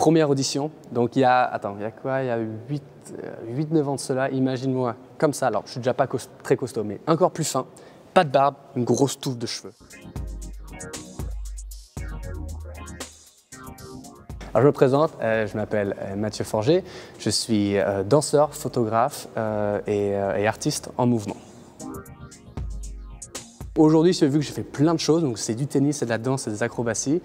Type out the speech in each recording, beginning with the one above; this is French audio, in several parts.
première audition. Donc il y a quoi? Il y a 8-9 ans de cela. Imagine-moi comme ça. Alors je suis déjà pas très costaud, mais encore plus fin. Pas de barbe, une grosse touffe de cheveux. Alors je me présente, je m'appelle Mathieu Forger. Je suis danseur, photographe et artiste en mouvement. Aujourd'hui, j'ai vu que j'ai fait plein de choses, donc c'est du tennis, c'est de la danse, c'est des acrobaties.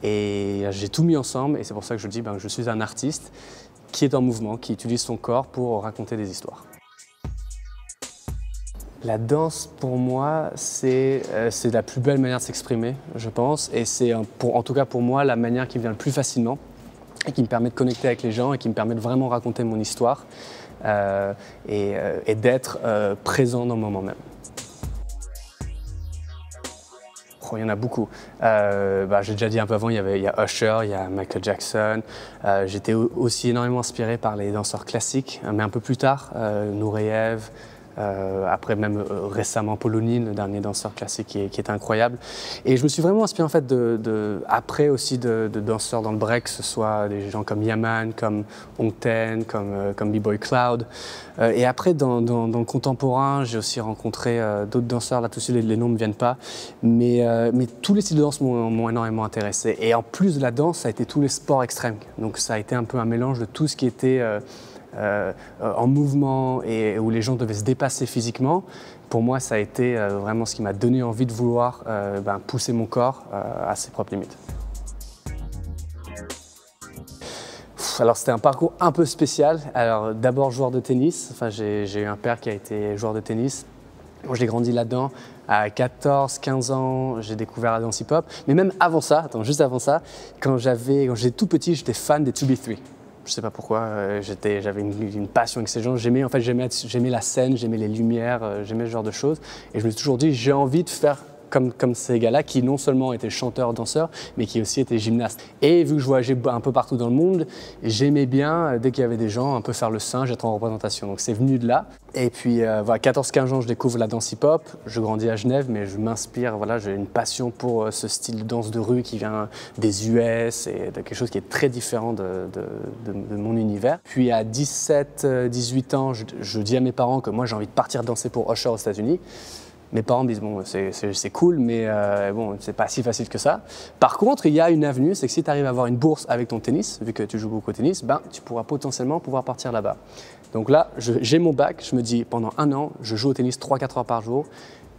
Et j'ai tout mis ensemble et c'est pour ça que je dis que je suis un artiste qui est en mouvement, qui utilise son corps pour raconter des histoires. La danse, pour moi, c'est la plus belle manière de s'exprimer, je pense. Et c'est, en tout cas pour moi, la manière qui vient le plus facilement et qui me permet de connecter avec les gens et qui me permet de vraiment raconter mon histoire et d'être présent dans le moment même. Oh, il y en a beaucoup. J'ai déjà dit un peu avant, il y a Usher, il y a Michael Jackson. J'étais aussi énormément inspiré par les danseurs classiques, mais un peu plus tard, Nureyev. Après même récemment Polonine, le dernier danseur classique qui est incroyable. Et je me suis vraiment inspiré en fait après aussi de danseurs dans le break, que ce soit des gens comme Yaman, comme Hongten, comme B-Boy Cloud. Et après dans le contemporain, j'ai aussi rencontré d'autres danseurs, là tout de suite les noms ne me viennent pas, mais tous les styles de danse m'ont énormément intéressé. Et en plus de la danse, ça a été tous les sports extrêmes. Donc ça a été un peu un mélange de tout ce qui était en mouvement et où les gens devaient se dépasser physiquement. Pour moi, ça a été vraiment ce qui m'a donné envie de vouloir pousser mon corps à ses propres limites. Alors c'était un parcours un peu spécial. Alors d'abord joueur de tennis. Enfin, j'ai eu un père qui a été joueur de tennis. Moi, j'ai grandi là-dedans. À 14-15 ans, j'ai découvert la danse hip-hop. Mais même avant ça, juste avant ça, quand j'étais tout petit, j'étais fan des 2B3. Je ne sais pas pourquoi, j'avais une passion avec ces gens. J'aimais la scène, j'aimais les lumières, j'aimais ce genre de choses. Et je me suis toujours dit, j'ai envie de faire comme ces gars-là qui non seulement étaient chanteurs, danseurs, mais qui aussi étaient gymnastes. Et vu que je voyageais un peu partout dans le monde, j'aimais bien, dès qu'il y avait des gens, un peu faire le singe, être en représentation. Donc c'est venu de là. Et puis, à 14-15 ans, je découvre la danse hip-hop. Je grandis à Genève, mais je m'inspire, j'ai une passion pour ce style de danse de rue qui vient des US et de quelque chose qui est très différent de mon univers. Puis à 17-18 ans, je dis à mes parents que moi j'ai envie de partir danser pour Usher aux États-Unis. Mes parents me disent bon, c'est cool, mais bon, c'est pas si facile que ça. Par contre, il y a une avenue, c'est que si tu arrives à avoir une bourse avec ton tennis, vu que tu joues beaucoup au tennis, tu pourras potentiellement partir là-bas. Donc là, j'ai mon bac, je me dis pendant un an, je joue au tennis 3-4 heures par jour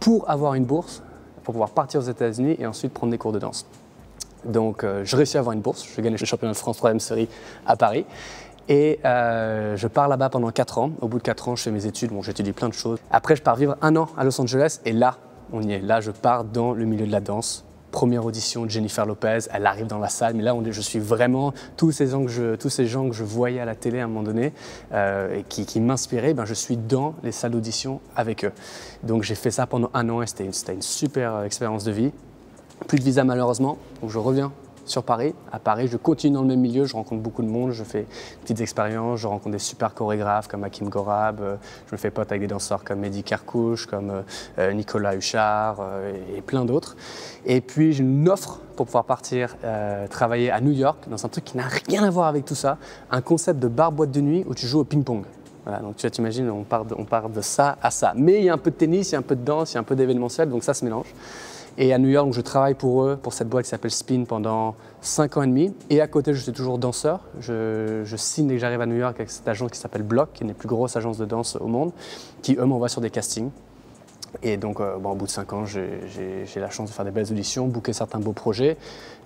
pour avoir une bourse, pour pouvoir partir aux États-Unis et ensuite prendre des cours de danse. Donc je réussis à avoir une bourse, je gagne le championnat de France 3e série à Paris. Et je pars là-bas pendant 4 ans. Au bout de 4 ans, je fais mes études. Bon, j'étudie plein de choses. Après, je pars vivre un an à Los Angeles. Et là, on y est. Là, je pars dans le milieu de la danse. Première audition de Jennifer Lopez. Elle arrive dans la salle. Mais là, je suis vraiment tous ces gens que je voyais à la télé à un moment donné et qui m'inspiraient. Je suis dans les salles d'audition avec eux. Donc, j'ai fait ça pendant un an et c'était une super expérience de vie. Plus de visa malheureusement. Donc, je reviens sur Paris. À Paris, je continue dans le même milieu, je rencontre beaucoup de monde, je fais des petites expériences, je rencontre des super chorégraphes comme Hakim Gorab, je me fais pote avec des danseurs comme Mehdi Kerkouche, comme Nicolas Huchard et plein d'autres. Et puis j'ai une offre pour pouvoir partir travailler à New York dans un truc qui n'a rien à voir avec tout ça, un concept de bar-boîte de nuit où tu joues au ping-pong. Voilà, donc tu t'imagines, on part de ça à ça. Mais il y a un peu de tennis, il y a un peu de danse, il y a un peu d'événementiel, donc ça se mélange. Et à New York, je travaille pour eux, pour cette boîte qui s'appelle Spin pendant 5 ans et demi. Et à côté, je suis toujours danseur. Je signe dès que j'arrive à New York avec cette agence qui s'appelle Block, qui est une des plus grosses agences de danse au monde, qui eux m'envoient sur des castings. Et donc, au bout de 5 ans, j'ai la chance de faire des belles auditions, booker certains beaux projets.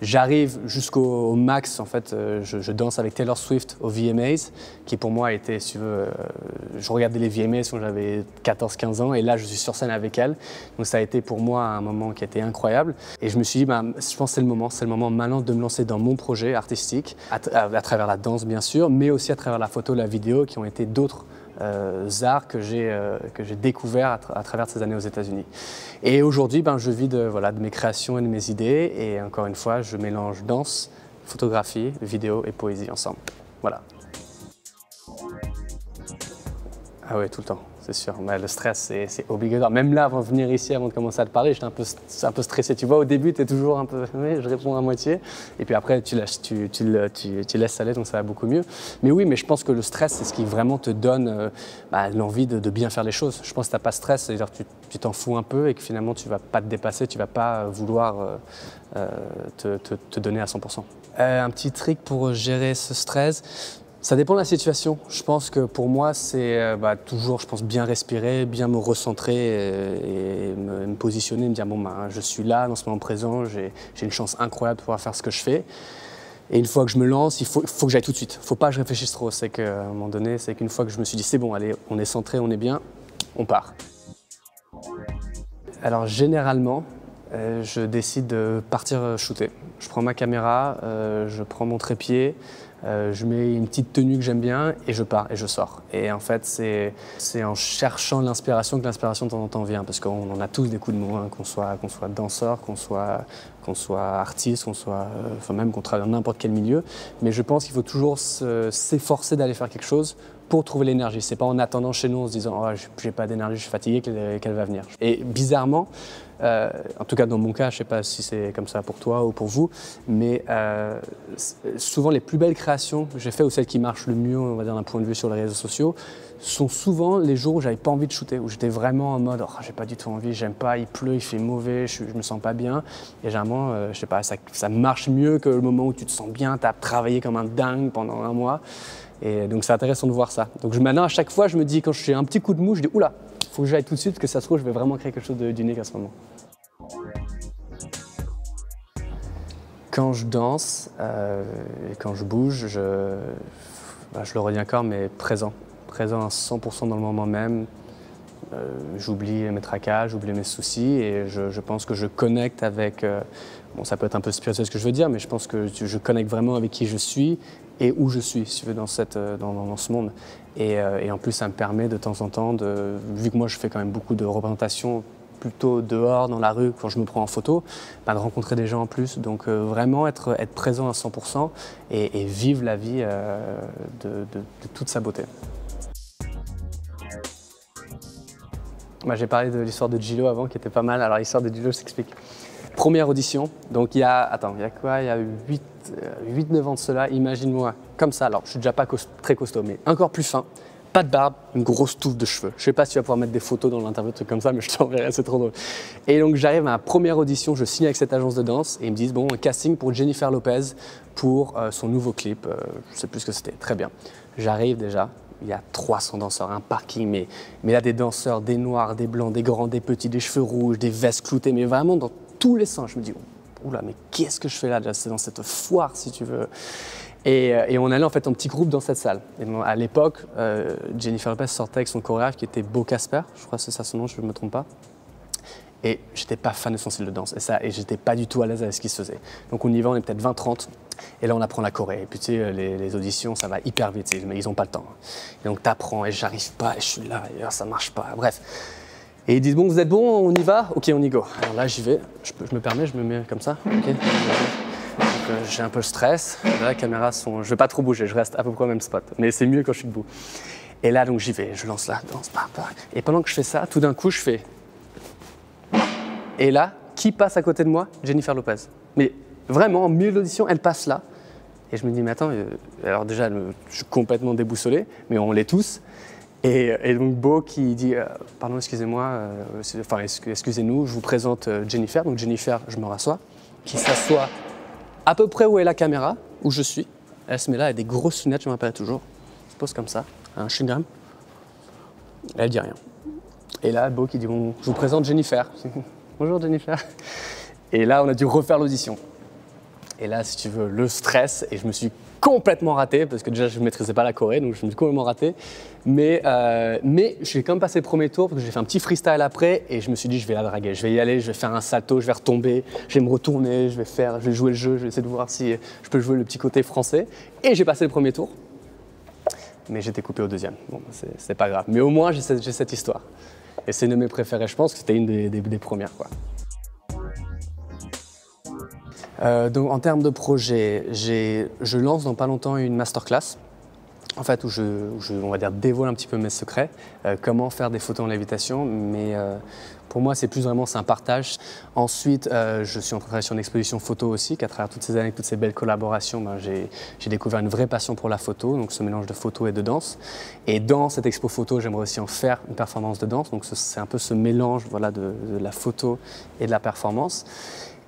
J'arrive jusqu'au max, en fait, je danse avec Taylor Swift au VMAs, qui pour moi était, si tu veux, je regardais les VMAs quand j'avais 14-15 ans, et là, je suis sur scène avec elle. Donc ça a été pour moi un moment qui a été incroyable. Et je me suis dit, je pense que c'est le moment maintenant de me lancer dans mon projet artistique, à travers la danse, bien sûr, mais aussi à travers la photo, la vidéo, qui ont été d'autres arts que j'ai découverts à travers ces années aux États-Unis. Et aujourd'hui, je vis de mes créations et de mes idées. Et encore une fois, je mélange danse, photographie, vidéo et poésie ensemble. Voilà. Ah ouais, tout le temps, c'est sûr. Mais le stress, c'est obligatoire. Même là, avant de venir ici, avant de commencer à te parler, j'étais un peu stressé. Tu vois, au début, tu es toujours un peu, oui, je réponds à moitié. Et puis après, tu laisses aller, donc ça va beaucoup mieux. Mais oui, mais je pense que le stress, c'est ce qui vraiment te donne l'envie de bien faire les choses. Je pense que tu n'as pas de stress, c'est-à-dire que tu t'en fous un peu et que finalement, tu ne vas pas te dépasser, tu ne vas pas vouloir te donner à 100%. Un petit trick pour gérer ce stress. Ça dépend de la situation. Je pense que pour moi, c'est toujours, je pense, bien respirer, bien me recentrer et me positionner, me dire bon, je suis là dans ce moment présent, j'ai une chance incroyable de pouvoir faire ce que je fais. Et une fois que je me lance, il faut que j'aille tout de suite. Il ne faut pas que je réfléchisse trop. C'est qu'à un moment donné, c'est qu'une fois que je me suis dit c'est bon, allez, on est centré, on est bien, on part. Alors généralement, je décide de partir shooter. Je prends ma caméra, je prends mon trépied, je mets une petite tenue que j'aime bien et je pars et je sors. Et en fait, c'est en cherchant l'inspiration que l'inspiration de temps en temps vient, parce qu'on en a tous des coups de mou, hein, qu'on soit danseur, qu'on soit artiste, même qu'on travaille dans n'importe quel milieu. Mais je pense qu'il faut toujours s'efforcer d'aller faire quelque chose pour trouver l'énergie. C'est pas en attendant chez nous en se disant oh, j'ai pas d'énergie, je suis fatigué qu'elle va venir. Et bizarrement, en tout cas dans mon cas, je sais pas si c'est comme ça pour toi ou pour vous, mais souvent les plus belles créations que j'ai faites ou celles qui marchent le mieux, on va dire d'un point de vue sur les réseaux sociaux, sont souvent les jours où j'avais pas envie de shooter, où j'étais vraiment en mode oh, j'ai pas du tout envie, j'aime pas, il pleut, il fait mauvais, je me sens pas bien. Et généralement, je sais pas, ça marche mieux que le moment où tu te sens bien, tu as travaillé comme un dingue pendant un mois. Et donc c'est intéressant de voir ça. Donc maintenant à chaque fois je me dis, quand j'ai un petit coup de mou, je dis oula, il faut que j'aille tout de suite, que ça se trouve je vais vraiment créer quelque chose d'unique à ce moment. Quand je danse et quand je bouge, je le redis encore, mais présent à 100% dans le moment même. J'oublie mes tracas, j'oublie mes soucis et je pense que je connecte avec, bon ça peut être un peu spirituel ce que je veux dire, mais je pense que je connecte vraiment avec qui je suis et où je suis, si tu veux, dans ce monde. Et en plus, ça me permet de temps en temps, vu que moi je fais quand même beaucoup de représentations plutôt dehors, dans la rue, quand je me prends en photo, de rencontrer des gens en plus. Donc vraiment être présent à 100% et vivre la vie de toute sa beauté. J'ai parlé de l'histoire de Gilo avant, qui était pas mal. Alors l'histoire de Gilo, je t'explique. Première audition, donc il y a 8-9 ans de cela, imagine-moi comme ça, alors je suis déjà pas très costaud, mais encore plus fin, pas de barbe, une grosse touffe de cheveux. Je sais pas si tu vas pouvoir mettre des photos dans l'interview, trucs comme ça, mais je t'enverrai, c'est trop drôle. Et donc j'arrive à ma première audition, je signe avec cette agence de danse et ils me disent bon, un casting pour Jennifer Lopez pour son nouveau clip, je sais plus ce que c'était, très bien. J'arrive déjà. Il y a 300 danseurs, un parking, mais là des danseurs, des noirs, des blancs, des grands, des petits, des cheveux rouges, des vestes cloutées, mais vraiment dans tous les sens. Je me dis, oula, mais qu'est-ce que je fais là? C'est dans cette foire, si tu veux. Et on allait en fait en petit groupe dans cette salle. Et à l'époque, Jennifer Lopez sortait avec son chorégraphe qui était Beau Casper, je crois que c'est ça son nom, je ne me trompe pas. Et j'étais pas fan de son style de danse et j'étais pas du tout à l'aise avec ce qui se faisait. Donc on y va, on est peut-être 20-30 et là on apprend la choré. Et puis tu sais, les auditions ça va hyper vite, mais ils ont pas le temps. Et donc t'apprends et j'arrive pas et je suis là et ça marche pas, bref. Et ils disent bon, vous êtes bon, on y va? Ok, on y go. Alors là j'y vais, je me permets, je me mets comme ça. Okay. Donc j'ai un peu le stress, là, la caméra je vais pas trop bouger, je reste à peu près au même spot, mais c'est mieux quand je suis debout. Et là donc j'y vais, je lance la danse, et pendant que je fais ça, tout d'un coup je fais. Et là, qui passe à côté de moi? Jennifer Lopez. Mais vraiment, en milieu de l'audition, elle passe là. Et je me dis, mais attends, alors déjà, je suis complètement déboussolé, mais on l'est tous. Et donc Beau qui dit, pardon, excusez-moi, excusez-nous, je vous présente Jennifer. Donc Jennifer, je me rassois, qui s'assoit à peu près où est la caméra, où je suis. Elle se met là, elle a des grosses lunettes, je me rappelle toujours. Elle se pose comme ça, un chewing-gum. Elle dit rien. Et là, Beau qui dit, bon, je vous présente Jennifer. Bonjour Jennifer. Et là, on a dû refaire l'audition. Et là, si tu veux, le stress, et je me suis complètement raté, parce que déjà, je ne maîtrisais pas la choré, donc je me suis complètement raté. Mais j'ai quand même passé le premier tour, parce que j'ai fait un petit freestyle après, et je me suis dit, je vais la draguer, je vais y aller, je vais faire un salto, je vais retomber, je vais me retourner, je vais jouer le jeu, je vais essayer de voir si je peux jouer le petit côté français. Et j'ai passé le premier tour, mais j'étais coupé au deuxième. Bon, c'est pas grave. Mais au moins, j'ai cette histoire. Et c'est une de mes préférées, je pense que c'était une des premières, quoi. Donc en termes de projet, je lance dans pas longtemps une masterclass en fait, où on va dire, dévoile un petit peu mes secrets, comment faire des photos en lévitation, mais pour moi, c'est un partage. Ensuite, je suis en train de travailler sur une exposition photo aussi, qu'à travers toutes ces années, toutes ces belles collaborations, j'ai découvert une vraie passion pour la photo, donc ce mélange de photo et de danse. Et dans cette expo photo, j'aimerais aussi en faire une performance de danse, donc c'est un peu ce mélange voilà, de la photo et de la performance.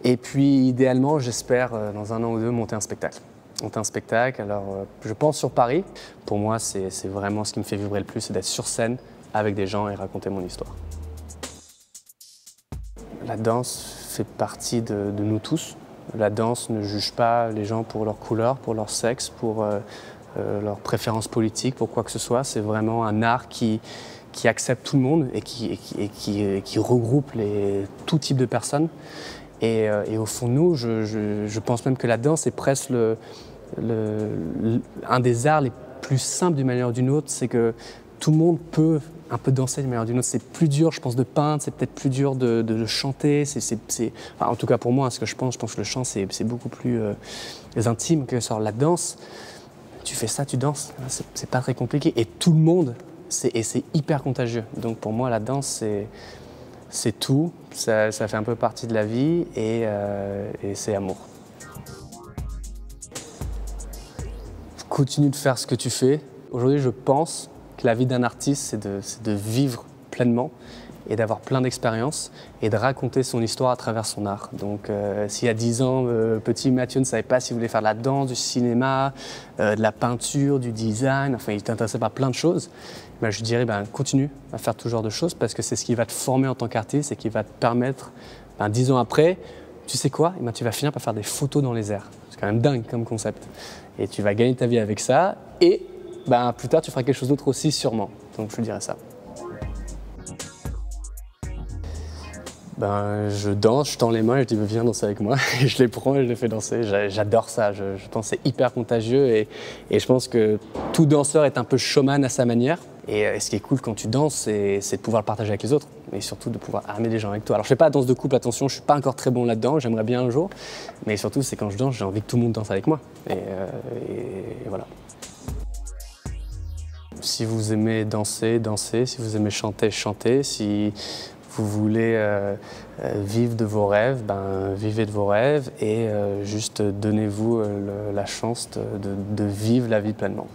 Et puis, idéalement, j'espère, dans 1 an ou 2, monter un spectacle. Alors je pense sur Paris. Pour moi, c'est vraiment ce qui me fait vibrer le plus, c'est d'être sur scène avec des gens et raconter mon histoire. La danse fait partie de nous tous. La danse ne juge pas les gens pour leur couleur, pour leur sexe, pour leur préférence politique, pour quoi que ce soit. C'est vraiment un art qui accepte tout le monde et qui regroupe tout type de personnes. Et au fond de nous, je pense même que la danse est presque un des arts les plus simples d'une manière ou d'une autre. C'est que tout le monde peut un peu danser d'une manière ou d'une autre. C'est plus dur, je pense, de peindre, c'est peut-être plus dur de chanter. Enfin, en tout cas pour moi, ce que je pense que le chant, c'est beaucoup plus intime que sur la danse. Tu fais ça, tu danses, c'est pas très compliqué. Et tout le monde, c'est hyper contagieux. Donc pour moi, la danse, c'est tout, ça fait un peu partie de la vie et c'est amour. Continue de faire ce que tu fais. Aujourd'hui, je pense que la vie d'un artiste, c'est de vivre pleinement et d'avoir plein d'expériences et de raconter son histoire à travers son art. Donc s'il y a 10 ans, petit Mathieu ne savait pas s'il voulait faire de la danse, du cinéma, de la peinture, du design, enfin il était intéressé par plein de choses, ben, je dirais continue à faire tout genre de choses parce que c'est ce qui va te former en tant qu'artiste et qui va te permettre, 10 ans après, tu sais quoi, tu vas finir par faire des photos dans les airs. C'est quand même dingue comme concept. Et tu vas gagner ta vie avec ça et plus tard tu feras quelque chose d'autre aussi sûrement. Donc je dirais ça. Je danse, je tends les mains et je dis viens danser avec moi et je les prends et je les fais danser. J'adore ça, je pense que c'est hyper contagieux et je pense que tout danseur est un peu showman à sa manière. Et ce qui est cool quand tu danses, c'est de pouvoir le partager avec les autres et surtout de pouvoir amener les gens avec toi. Alors je fais pas la danse de couple, attention, je suis pas encore très bon là-dedans, j'aimerais bien un jour, mais surtout c'est quand je danse, j'ai envie que tout le monde danse avec moi et voilà. Si vous aimez danser, dansez, si vous aimez chanter, chantez, si vous voulez vivre de vos rêves, vivez de vos rêves et juste donnez-vous la chance de vivre la vie pleinement.